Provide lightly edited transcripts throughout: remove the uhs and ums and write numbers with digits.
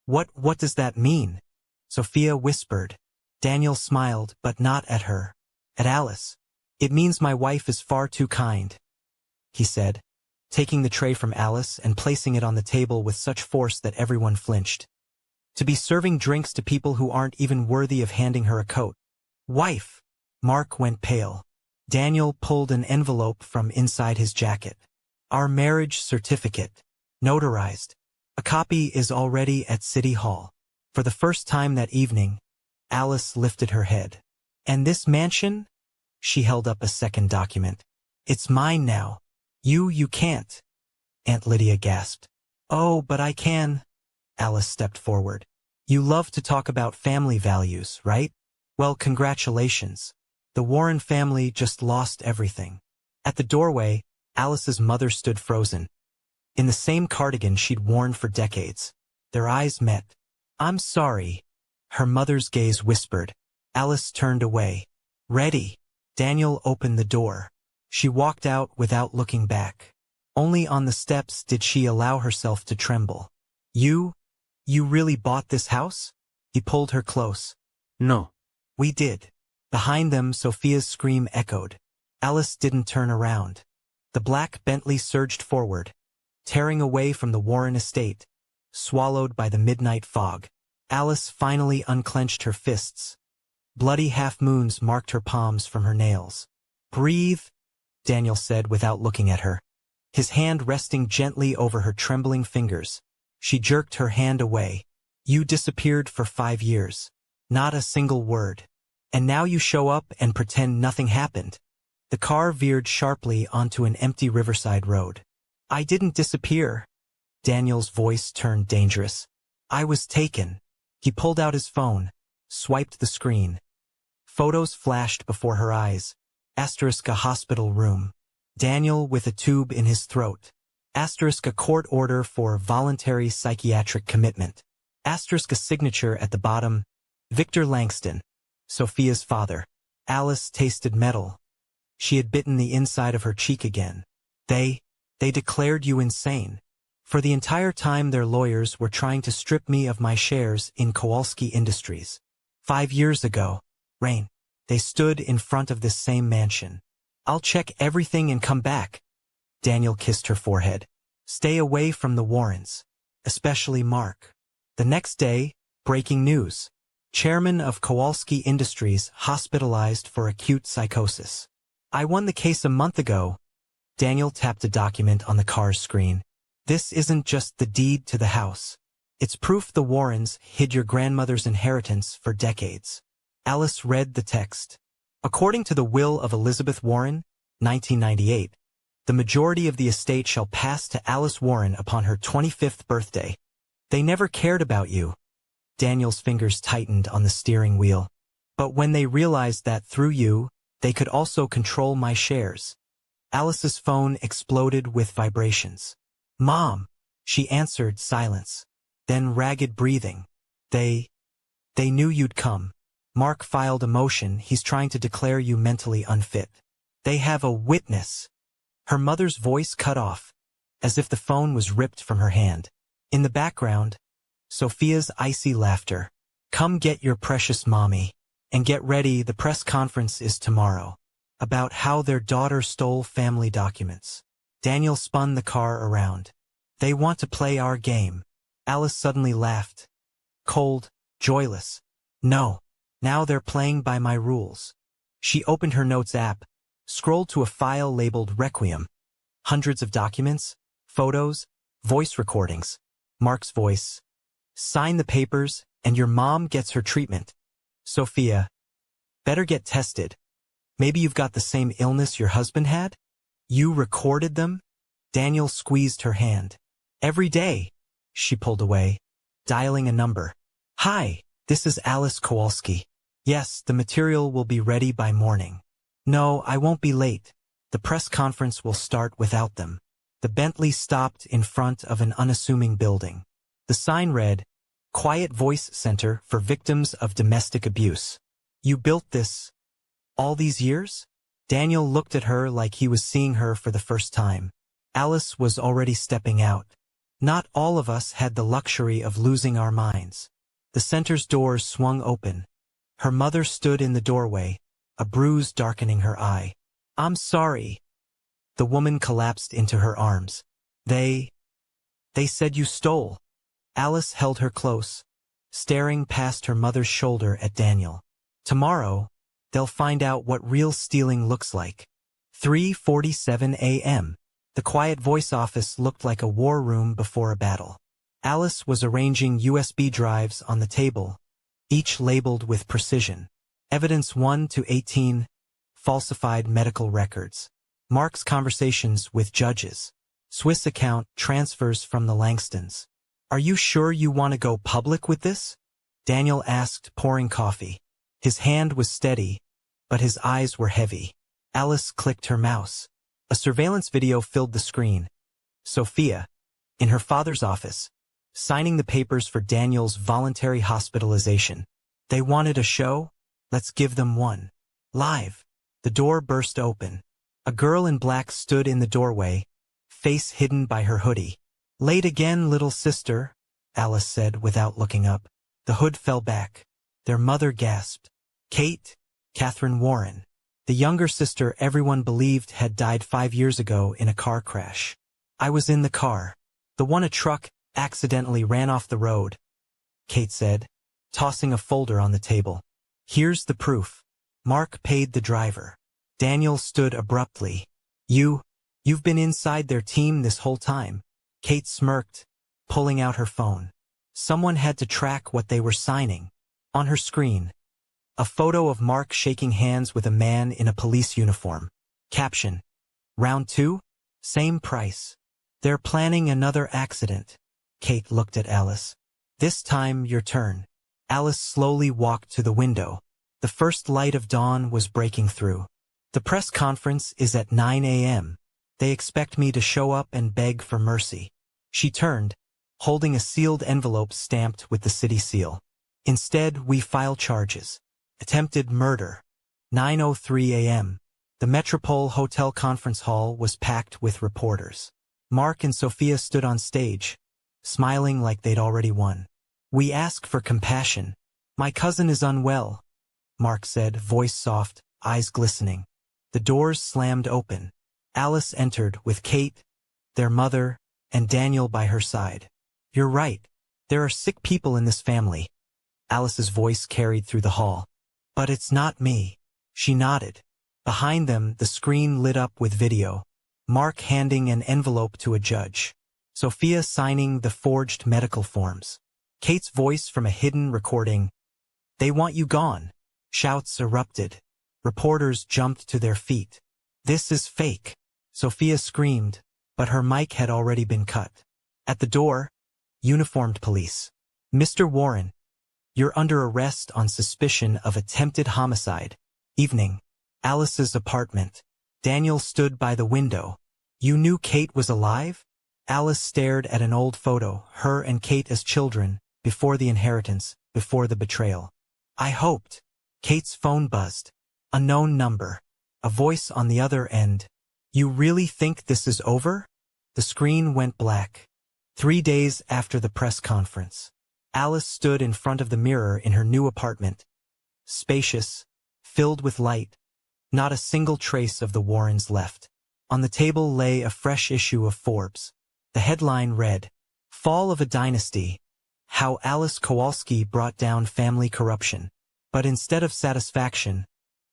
What does that mean? Sophia whispered. Daniel smiled, but not at her. At Alice. It means my wife is far too kind, he said, taking the tray from Alice and placing it on the table with such force that everyone flinched. To be serving drinks to people who aren't even worthy of handing her a coat. Wife! Mark went pale. Daniel pulled an envelope from inside his jacket. Our marriage certificate. Notarized. A copy is already at City Hall. For the first time that evening, Alice lifted her head. And this mansion? She held up a second document. It's mine now. You can't. Aunt Lydia gasped. Oh, but I can. Alice stepped forward. You love to talk about family values, right? Well, congratulations. The Warren family just lost everything. At the doorway, Alice's mother stood frozen. In the same cardigan she'd worn for decades. Their eyes met. I'm sorry. Her mother's gaze whispered. Alice turned away. Ready. Daniel opened the door. She walked out without looking back. Only on the steps did she allow herself to tremble. You really bought this house? He pulled her close. No. We did. Behind them, Sophia's scream echoed. Alice didn't turn around. The black Bentley surged forward, tearing away from the Warren estate, swallowed by the midnight fog. Alice finally unclenched her fists. Bloody half-moons marked her palms from her nails. Breathe, Daniel said without looking at her, his hand resting gently over her trembling fingers. She jerked her hand away. You disappeared for 5 years. Not a single word. And now you show up and pretend nothing happened. The car veered sharply onto an empty riverside road. I didn't disappear. Daniel's voice turned dangerous. I was taken. He pulled out his phone, swiped the screen. Photos flashed before her eyes. *A hospital room. Daniel with a tube in his throat. *A court order for voluntary psychiatric commitment. *A signature at the bottom. Victor Langston, Sophia's father. Alice tasted metal. She had bitten the inside of her cheek again. They declared you insane. For the entire time their lawyers were trying to strip me of my shares in Kowalski Industries. 5 years ago, Rain, they stood in front of this same mansion. I'll check everything and come back. Daniel kissed her forehead. Stay away from the Warrens. Especially Mark. The next day, breaking news. Chairman of Kowalski Industries hospitalized for acute psychosis. I won the case a month ago. Daniel tapped a document on the car's screen. This isn't just the deed to the house. It's proof the Warrens hid your grandmother's inheritance for decades. Alice read the text. According to the will of Elizabeth Warren, 1998, the majority of the estate shall pass to Alice Warren upon her 25th birthday. They never cared about you. Daniel's fingers tightened on the steering wheel. But when they realized that through you, they could also control my shares. Alice's phone exploded with vibrations. Mom, she answered, silence. Then ragged breathing. They knew you'd come. Mark filed a motion. He's trying to declare you mentally unfit. They have a witness. Her mother's voice cut off, as if the phone was ripped from her hand. In the background, Sophia's icy laughter. Come get your precious mommy. And get ready, the press conference is tomorrow. About how their daughter stole family documents. Daniel spun the car around. They want to play our game. Alice suddenly laughed. Cold, joyless. No. Now they're playing by my rules. She opened her notes app, scrolled to a file labeled Requiem. Hundreds of documents, photos, voice recordings. Mark's voice. Sign the papers, and your mom gets her treatment. Sophia. Better get tested. Maybe you've got the same illness your husband had? You recorded them? Daniel squeezed her hand. Every day. She pulled away, dialing a number. Hi, this is Alice Kowalski. Yes, the material will be ready by morning. No, I won't be late. The press conference will start without them. The Bentley stopped in front of an unassuming building. The sign read, Quiet Voice Center for Victims of Domestic Abuse. You built this all these years? Daniel looked at her like he was seeing her for the first time. Alice was already stepping out. Not all of us had the luxury of losing our minds. The center's doors swung open. Her mother stood in the doorway, a bruise darkening her eye. "I'm sorry." The woman collapsed into her arms. They said you stole." Alice held her close, staring past her mother's shoulder at Daniel. "Tomorrow, they'll find out what real stealing looks like." 3:47 a.m. The quiet voice office looked like a war room before a battle. Alice was arranging USB drives on the table, each labeled with precision. Evidence 1 to 18, falsified medical records. Mark's conversations with judges. Swiss account transfers from the Langstons. "Are you sure you want to go public with this?" Daniel asked, pouring coffee. His hand was steady, but his eyes were heavy. Alice clicked her mouse. A surveillance video filled the screen. Sophia, in her father's office, signing the papers for Daniel's voluntary hospitalization. "They wanted a show? Let's give them one. Live." The door burst open. A girl in black stood in the doorway, face hidden by her hoodie. "Late again, little sister," Alice said without looking up. The hood fell back. Their mother gasped. Kate, Catherine Warren. The younger sister everyone believed had died 5 years ago in a car crash. "I was in the car. The one a truck accidentally ran off the road," Kate said, tossing a folder on the table. "Here's the proof. Mark paid the driver." Daniel stood abruptly. You've been inside their team this whole time." Kate smirked, pulling out her phone. Someone had to track what they were signing. On her screen, a photo of Mark shaking hands with a man in a police uniform. Caption: "Round 2? Same price. They're planning another accident." Kate looked at Alice. "This time, your turn." Alice slowly walked to the window. The first light of dawn was breaking through. "The press conference is at 9 a.m. They expect me to show up and beg for mercy." She turned, holding a sealed envelope stamped with the city seal. "Instead, we file charges. Attempted murder." 9:03 a.m. The Metropole Hotel conference hall was packed with reporters. Mark and Sophia stood on stage, smiling like they'd already won. "We ask for compassion. My cousin is unwell," Mark said, voice soft, eyes glistening. The doors slammed open. Alice entered with Kate, their mother, and Daniel by her side. "You're right. There are sick people in this family." Alice's voice carried through the hall. "But it's not me." She nodded. Behind them, the screen lit up with video. Mark handing an envelope to a judge. Sophia signing the forged medical forms. Kate's voice from a hidden recording. "They want you gone." Shouts erupted. Reporters jumped to their feet. "This is fake," Sophia screamed, but her mic had already been cut. At the door, uniformed police. "Mr. Warren, you're under arrest on suspicion of attempted homicide." Evening. Alice's apartment. Daniel stood by the window. "You knew Kate was alive?" Alice stared at an old photo, her and Kate as children, before the inheritance, before the betrayal. "I hoped." Kate's phone buzzed. Unknown number. A voice on the other end. "You really think this is over?" The screen went black. 3 days after the press conference. Alice stood in front of the mirror in her new apartment. Spacious, filled with light. Not a single trace of the Warrens left. On the table lay a fresh issue of Forbes. The headline read, "Fall of a Dynasty. How Alice Kowalski Brought Down Family Corruption." But instead of satisfaction,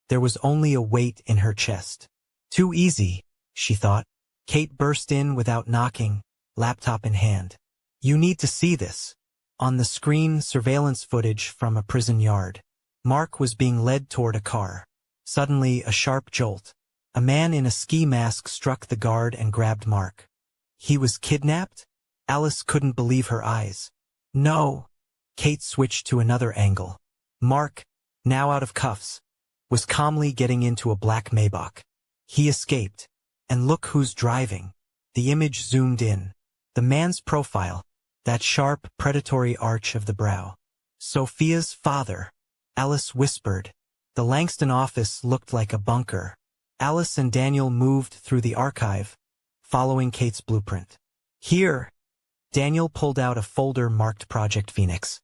there was only a weight in her chest. Too easy, she thought. Kate burst in without knocking, laptop in hand. "You need to see this." On the screen, surveillance footage from a prison yard. Mark was being led toward a car. Suddenly, a sharp jolt. A man in a ski mask struck the guard and grabbed Mark. He was kidnapped? Alice couldn't believe her eyes. No. Kate switched to another angle. Mark, now out of cuffs, was calmly getting into a black Maybach. He escaped. And look who's driving. The image zoomed in. The man's profile, that sharp, predatory arch of the brow. Sophia's father. Alice whispered. The Langston office looked like a bunker. Alice and Daniel moved through the archive, following Kate's blueprint. Here, Daniel pulled out a folder marked Project Phoenix.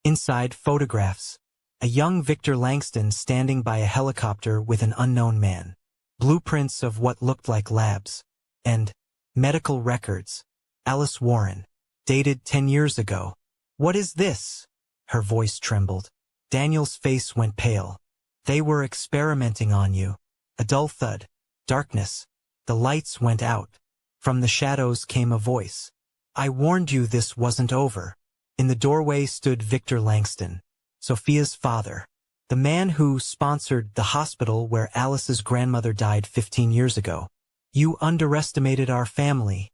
Inside, photographs. A young Victor Langston standing by a helicopter with an unknown man. Blueprints of what looked like labs. And medical records. Alice Warren. Dated 10 years ago. What is this? Her voice trembled. Daniel's face went pale. They were experimenting on you. A dull thud. Darkness. The lights went out. From the shadows came a voice. I warned you this wasn't over. In the doorway stood Victor Langston, Sophia's father. The man who sponsored the hospital where Alice's grandmother died 15 years ago. You underestimated our family,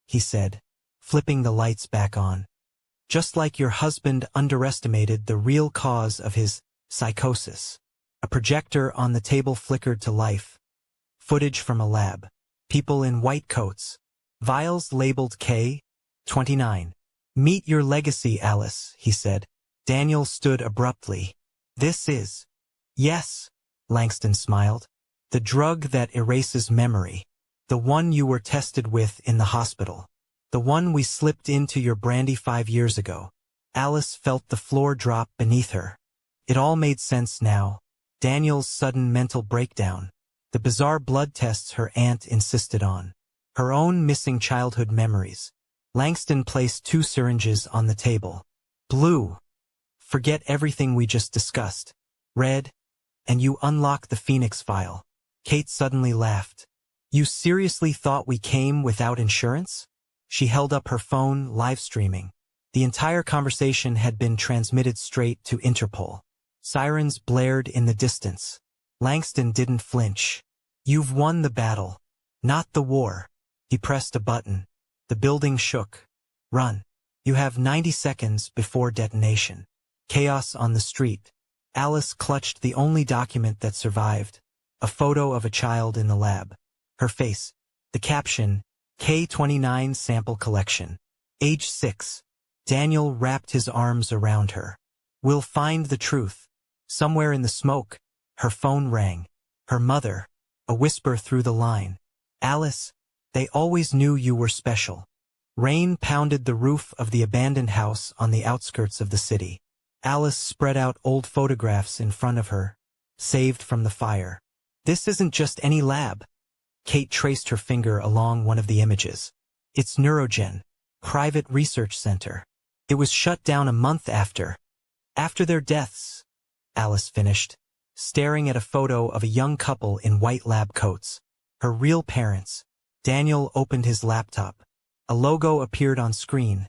he said, flipping the lights back on. Just like your husband underestimated the real cause of his psychosis. A projector on the table flickered to life. Footage from a lab. People in white coats. Vials labeled K-29. Meet your legacy, Alice, he said. Daniel stood abruptly. This is... Yes, Langston smiled. The drug that erases memory. The one you were tested with in the hospital. The one we slipped into your brandy 5 years ago. Alice felt the floor drop beneath her. It all made sense now. Daniel's sudden mental breakdown. The bizarre blood tests her aunt insisted on. Her own missing childhood memories. Langston placed 2 syringes on the table. Blue. Forget everything we just discussed. Red. And you unlock the Phoenix file. Kate suddenly laughed. You seriously thought we came without insurance? She held up her phone, live streaming. The entire conversation had been transmitted straight to Interpol. Sirens blared in the distance. Langston didn't flinch. You've won the battle. Not the war. He pressed a button. The building shook. Run. You have 90 seconds before detonation. Chaos on the street. Alice clutched the only document that survived. A photo of a child in the lab. Her face. The caption, K-29 sample collection. Age 6. Daniel wrapped his arms around her. We'll find the truth. Somewhere in the smoke. Her phone rang. Her mother. A whisper through the line. Alice, they always knew you were special. Rain pounded the roof of the abandoned house on the outskirts of the city. Alice spread out old photographs in front of her, saved from the fire. This isn't just any lab. Kate traced her finger along one of the images. It's Neurogen, private research center. It was shut down a month after their deaths, Alice finished, staring at a photo of a young couple in white lab coats. Her real parents. Daniel opened his laptop. A logo appeared on screen.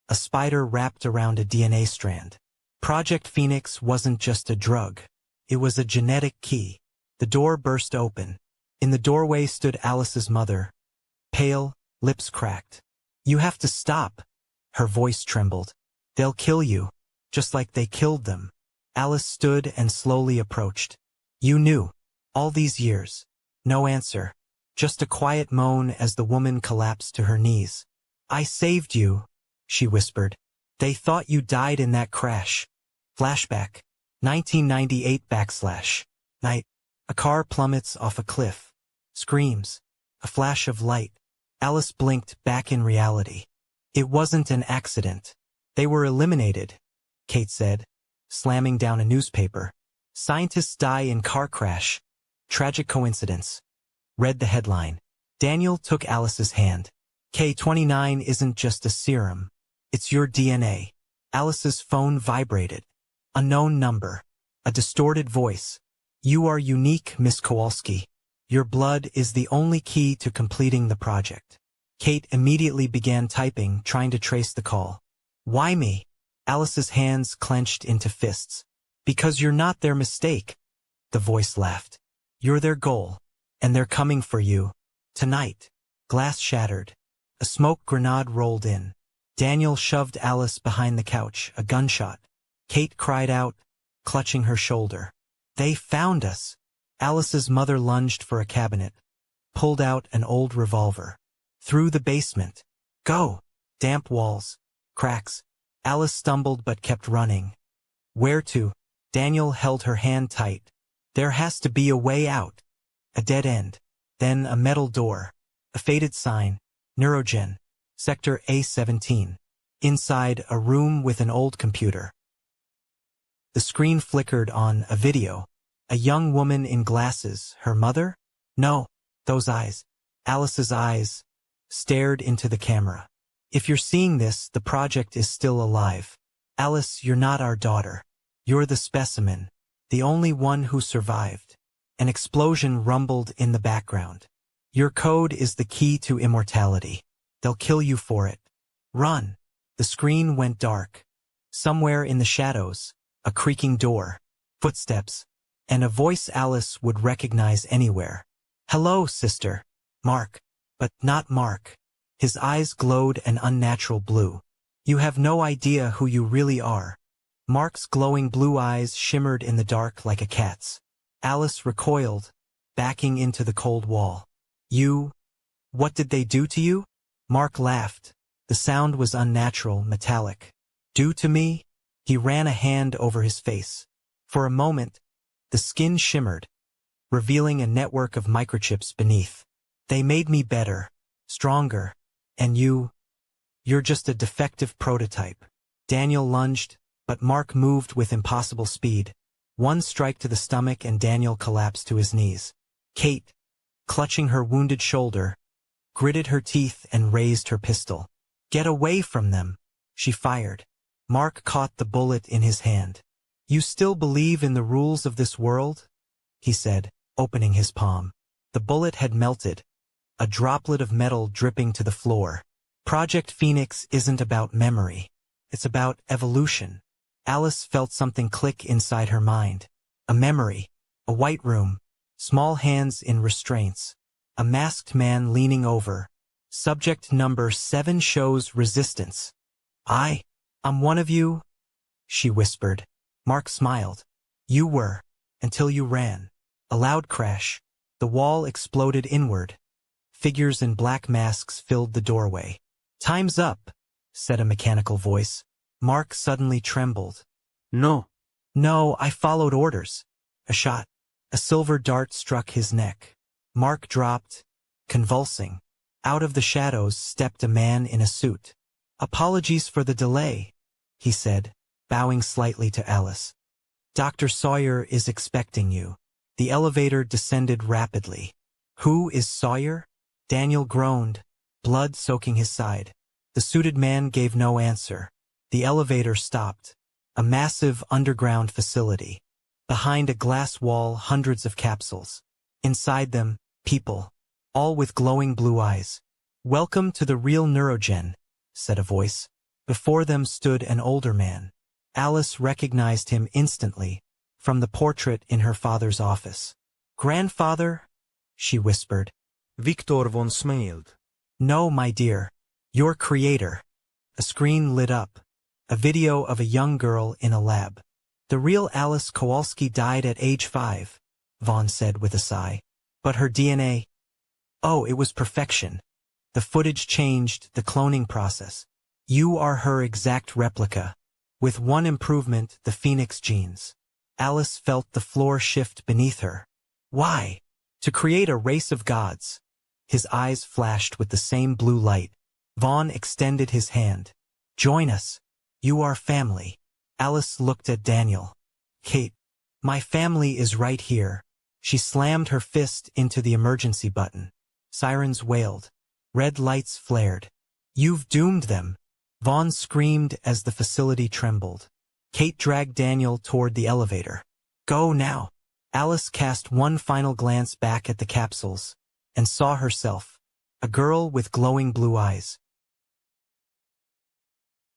A spider wrapped around a DNA strand. Project Phoenix wasn't just a drug. It was a genetic key. The door burst open. In the doorway stood Alice's mother. Pale, lips cracked. You have to stop. Her voice trembled. They'll kill you. Just like they killed them. Alice stood and slowly approached. You knew. All these years. No answer. Just a quiet moan as the woman collapsed to her knees. I saved you, she whispered. They thought you died in that crash. Flashback. 1998 / night. A car plummets off a cliff. Screams. A flash of light. Alice blinked back in reality. It wasn't an accident. They were eliminated, Kate said, slamming down a newspaper. Scientists die in car crash. Tragic coincidence. Read the headline. Daniel took Alice's hand. K-29 isn't just a serum. It's your DNA. Alice's phone vibrated. Unknown number. A distorted voice. You are unique, Miss Kowalski. Your blood is the only key to completing the project. Kate immediately began typing, trying to trace the call. Why me? Alice's hands clenched into fists. Because you're not their mistake. The voice laughed. You're their goal. And they're coming for you. Tonight. Glass shattered. A smoke grenade rolled in. Daniel shoved Alice behind the couch, a gunshot. Kate cried out, clutching her shoulder. They found us. Alice's mother lunged for a cabinet. Pulled out an old revolver. Through the basement. Go! Damp walls. Cracks. Alice stumbled but kept running. Where to? Daniel held her hand tight. There has to be a way out. A dead end. Then a metal door. A faded sign. Neurogen. Sector A17. Inside, a room with an old computer. The screen flickered on a video. A young woman in glasses. Her mother? No, those eyes. Alice's eyes stared into the camera. If you're seeing this, the project is still alive. Alice, you're not our daughter. You're the specimen, the only one who survived. An explosion rumbled in the background. Your code is the key to immortality. They'll kill you for it. Run. The screen went dark. Somewhere in the shadows, a creaking door, footsteps, and a voice Alice would recognize anywhere. Hello, sister. Mark. But not Mark. His eyes glowed an unnatural blue. You have no idea who you really are. Mark's glowing blue eyes shimmered in the dark like a cat's. Alice recoiled, backing into the cold wall. You? What did they do to you? Mark laughed. The sound was unnatural, metallic. Do to me? He ran a hand over his face. For a moment, the skin shimmered, revealing a network of microchips beneath. They made me better, stronger, and you're just a defective prototype. Daniel lunged, but Mark moved with impossible speed. One strike to the stomach and Daniel collapsed to his knees. Kate, clutching her wounded shoulder, gritted her teeth and raised her pistol. Get away from them, she fired. Mark caught the bullet in his hand. You still believe in the rules of this world? He said, opening his palm. The bullet had melted, a droplet of metal dripping to the floor. Project Phoenix isn't about memory. It's about evolution. Alice felt something click inside her mind. A memory, a white room, small hands in restraints, a masked man leaning over. Subject number 7 shows resistance. I'm one of you, she whispered. Mark smiled. You were, until you ran. A loud crash. The wall exploded inward. Figures in black masks filled the doorway. Time's up, said a mechanical voice. Mark suddenly trembled. No. No, I followed orders. A shot. A silver dart struck his neck. Mark dropped, convulsing. Out of the shadows stepped a man in a suit. Apologies for the delay, he said, bowing slightly to Alice. Dr. Sawyer is expecting you. The elevator descended rapidly. Who is Sawyer? Daniel groaned, blood soaking his side. The suited man gave no answer. The elevator stopped. A massive underground facility. Behind a glass wall, hundreds of capsules. Inside them, people, all with glowing blue eyes. Welcome to the real Neurogen, said a voice. Before them stood an older man. Alice recognized him instantly, from the portrait in her father's office. Grandfather? She whispered. Victor von Smeild. No, my dear. Your creator. A screen lit up. A video of a young girl in a lab. The real Alice Kowalski died at age 5, Vaughn said with a sigh. But her DNA... Oh, it was perfection. The footage changed, the cloning process. You are her exact replica. With one improvement, the Phoenix genes. Alice felt the floor shift beneath her. Why? To create a race of gods. His eyes flashed with the same blue light. Vaughn extended his hand. Join us. You are family. Alice looked at Daniel. Kate, my family is right here. She slammed her fist into the emergency button. Sirens wailed. Red lights flared. You've doomed them. Vaughn screamed as the facility trembled. Kate dragged Daniel toward the elevator. Go now. Alice cast one final glance back at the capsules and saw herself, a girl with glowing blue eyes.